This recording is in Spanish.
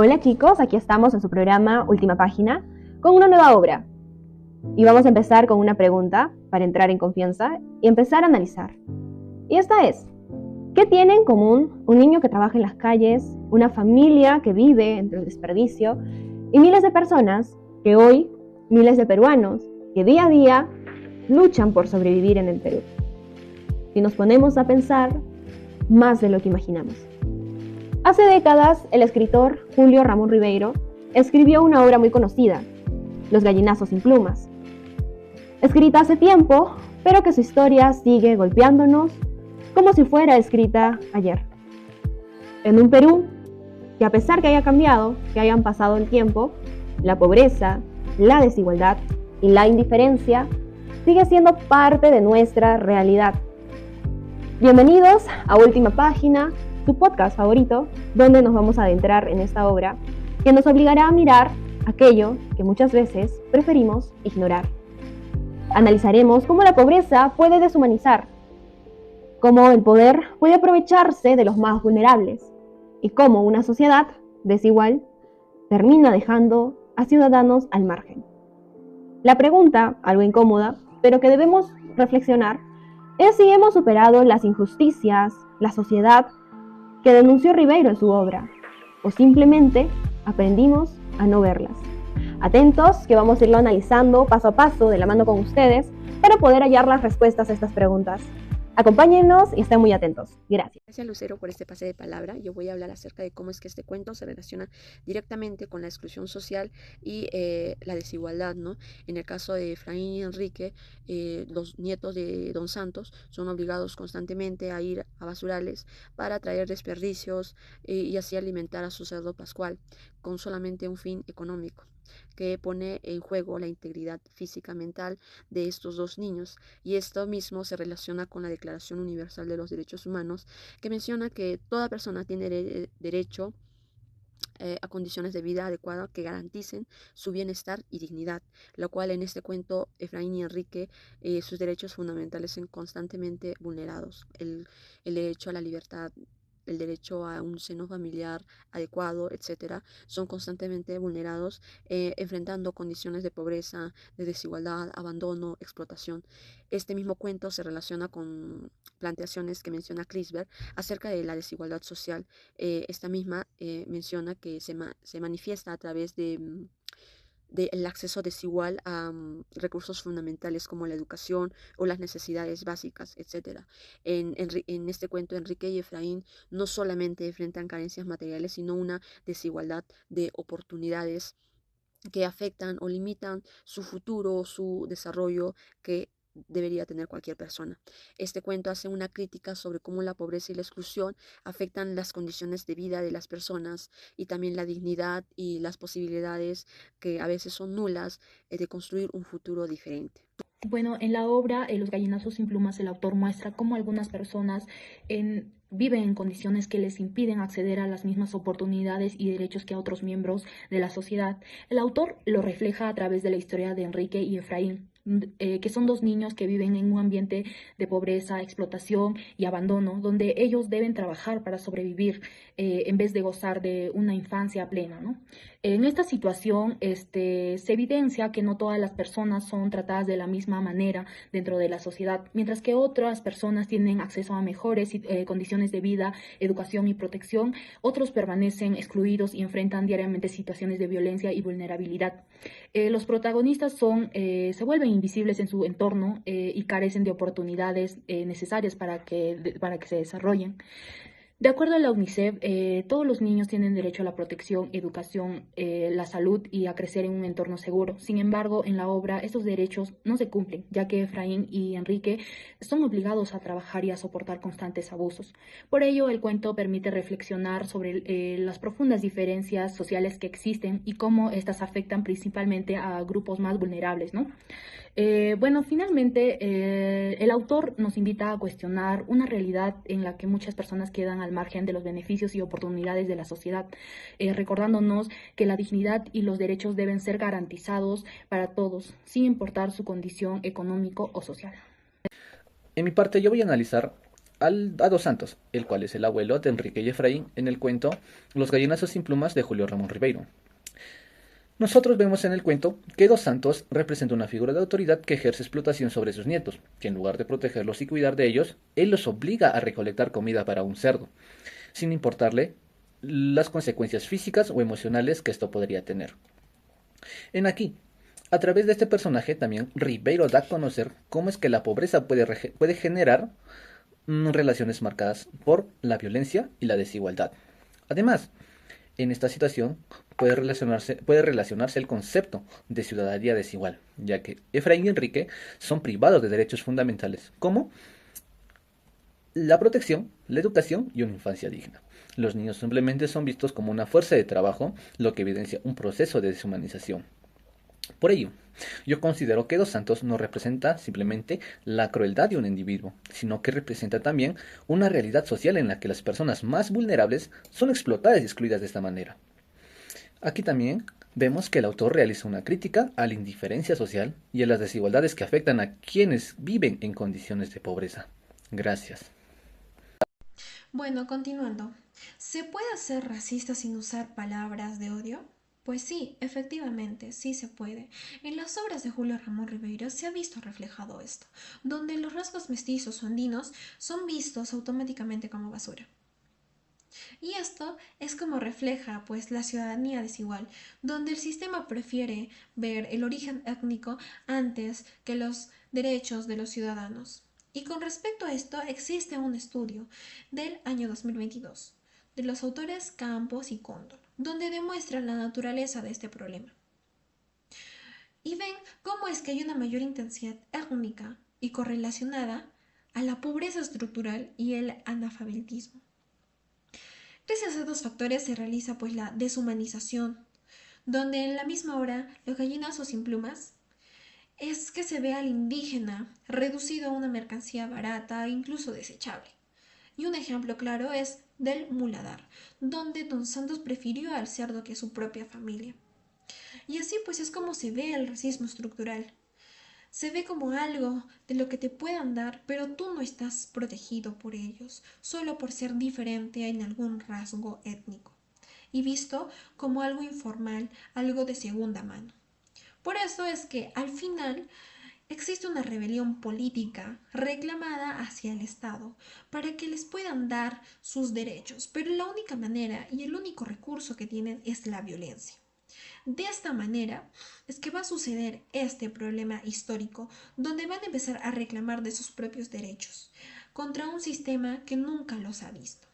Hola chicos, aquí estamos en su programa Última Página con una nueva obra. Y vamos a empezar con una pregunta para entrar en confianza y empezar a analizar. Y esta es, ¿qué tiene en común un niño que trabaja en las calles, una familia que vive entre el desperdicio y miles de personas que hoy, miles de peruanos que día a día luchan por sobrevivir en el Perú? Si nos ponemos a pensar, más de lo que imaginamos. Hace décadas, el escritor Julio Ramón Ribeiro escribió una obra muy conocida, Los gallinazos sin plumas. Escrita hace tiempo, pero que su historia sigue golpeándonos como si fuera escrita ayer. En un Perú que, a pesar que haya cambiado, que hayan pasado el tiempo, la pobreza, la desigualdad y la indiferencia sigue siendo parte de nuestra realidad. Bienvenidos a Última Página, tu podcast favorito, donde nos vamos a adentrar en esta obra que nos obligará a mirar aquello que muchas veces preferimos ignorar. Analizaremos cómo la pobreza puede deshumanizar, cómo el poder puede aprovecharse de los más vulnerables y cómo una sociedad desigual termina dejando a ciudadanos al margen. La pregunta, algo incómoda, pero que debemos reflexionar, es si hemos superado las injusticias, la sociedad que denunció Ribeiro en su obra, o simplemente aprendimos a no verlas. Atentos, que vamos a irlo analizando paso a paso de la mano con ustedes para poder hallar las respuestas a estas preguntas. Acompáñennos y estén muy atentos. Gracias. Gracias, Lucero, por este pase de palabra. Yo voy a hablar acerca de cómo es que este cuento se relaciona directamente con la exclusión social y la desigualdad, ¿no? En el caso de Efraín y Enrique, los nietos de Don Santos son obligados constantemente a ir a basurales para traer desperdicios y así alimentar a su cerdo pascual, con solamente un fin económico, que pone en juego la integridad física mental de estos dos niños, y esto mismo se relaciona con la Declaración Universal de los Derechos Humanos, que menciona que toda persona tiene derecho a condiciones de vida adecuadas que garanticen su bienestar y dignidad, lo cual en este cuento Efraín y Enrique, sus derechos fundamentales son constantemente vulnerados, el derecho a la libertad, el derecho a un seno familiar adecuado, etcétera, son constantemente vulnerados, enfrentando condiciones de pobreza, de desigualdad, abandono, explotación. Este mismo cuento se relaciona con planteaciones que menciona Crisberg acerca de la desigualdad social. Esta misma menciona que se manifiesta a través del acceso desigual a recursos fundamentales como la educación o las necesidades básicas, etc. En este cuento, Enrique y Efraín no solamente enfrentan carencias materiales, sino una desigualdad de oportunidades que afectan o limitan su futuro, su desarrollo, que debería tener cualquier persona. Este cuento hace una crítica sobre cómo la pobreza y la exclusión afectan las condiciones de vida de las personas y también la dignidad y las posibilidades, que a veces son nulas, de construir un futuro diferente. Bueno, en la obra Los gallinazos sin plumas, el autor muestra cómo algunas personas viven en condiciones que les impiden acceder a las mismas oportunidades y derechos que a otros miembros de la sociedad. El autor lo refleja a través de la historia de Enrique y Efraín, que son dos niños que viven en un ambiente de pobreza, explotación y abandono, donde ellos deben trabajar para sobrevivir en vez de gozar de una infancia plena, ¿no? En esta situación se evidencia que no todas las personas son tratadas de la misma manera dentro de la sociedad, mientras que otras personas tienen acceso a mejores condiciones de vida, educación y protección, otros permanecen excluidos y enfrentan diariamente situaciones de violencia y vulnerabilidad. Los protagonistas se vuelven invisibles en su entorno y carecen de oportunidades necesarias para que se desarrollen. De acuerdo a la UNICEF, todos los niños tienen derecho a la protección, educación, la salud y a crecer en un entorno seguro. Sin embargo, en la obra estos derechos no se cumplen, ya que Efraín y Enrique son obligados a trabajar y a soportar constantes abusos. Por ello, el cuento permite reflexionar sobre las profundas diferencias sociales que existen y cómo estas afectan principalmente a grupos más vulnerables, ¿no? Finalmente, el autor nos invita a cuestionar una realidad en la que muchas personas quedan al margen de los beneficios y oportunidades de la sociedad, recordándonos que la dignidad y los derechos deben ser garantizados para todos, sin importar su condición económico o social. En mi parte, yo voy a analizar a Dos Santos, el cual es el abuelo de Enrique y Efraín en el cuento Los gallinazos sin plumas de Julio Ramón Ribeiro. Nosotros vemos en el cuento que Dos Santos representa una figura de autoridad que ejerce explotación sobre sus nietos, que en lugar de protegerlos y cuidar de ellos, él los obliga a recolectar comida para un cerdo, sin importarle las consecuencias físicas o emocionales que esto podría tener. En aquí, a través de este personaje también Ribeiro da a conocer cómo es que la pobreza puede generar relaciones marcadas por la violencia y la desigualdad. Además, en esta situación puede relacionarse el concepto de ciudadanía desigual, ya que Efraín y Enrique son privados de derechos fundamentales, como la protección, la educación y una infancia digna. Los niños simplemente son vistos como una fuerza de trabajo, lo que evidencia un proceso de deshumanización. Por ello, yo considero que Dos Santos no representa simplemente la crueldad de un individuo, sino que representa también una realidad social en la que las personas más vulnerables son explotadas y excluidas de esta manera. Aquí también vemos que el autor realiza una crítica a la indiferencia social y a las desigualdades que afectan a quienes viven en condiciones de pobreza. Gracias. Bueno, continuando. ¿Se puede ser racista sin usar palabras de odio? Pues sí, efectivamente, sí se puede. En las obras de Julio Ramón Ribeiro se ha visto reflejado esto, donde los rasgos mestizos o andinos son vistos automáticamente como basura. Y esto es como refleja pues la ciudadanía desigual, donde el sistema prefiere ver el origen étnico antes que los derechos de los ciudadanos. Y con respecto a esto existe un estudio del año 2022 de los autores Campos y Cóndor, donde demuestran la naturaleza de este problema. Y ven cómo es que hay una mayor intensidad étnica y correlacionada a la pobreza estructural y el analfabetismo. Gracias a estos factores se realiza pues la deshumanización, donde en la misma hora los gallinazos sin plumas es que se ve al indígena reducido a una mercancía barata e incluso desechable. Y un ejemplo claro es del muladar, donde Don Santos prefirió al cerdo que a su propia familia. Y así pues es como se ve el racismo estructural. Se ve como algo de lo que te puedan dar, pero tú no estás protegido por ellos, solo por ser diferente en algún rasgo étnico, y visto como algo informal, algo de segunda mano. Por eso es que al final existe una rebelión política reclamada hacia el Estado para que les puedan dar sus derechos, pero la única manera y el único recurso que tienen es la violencia. De esta manera es que va a suceder este problema histórico, donde van a empezar a reclamar de sus propios derechos contra un sistema que nunca los ha visto.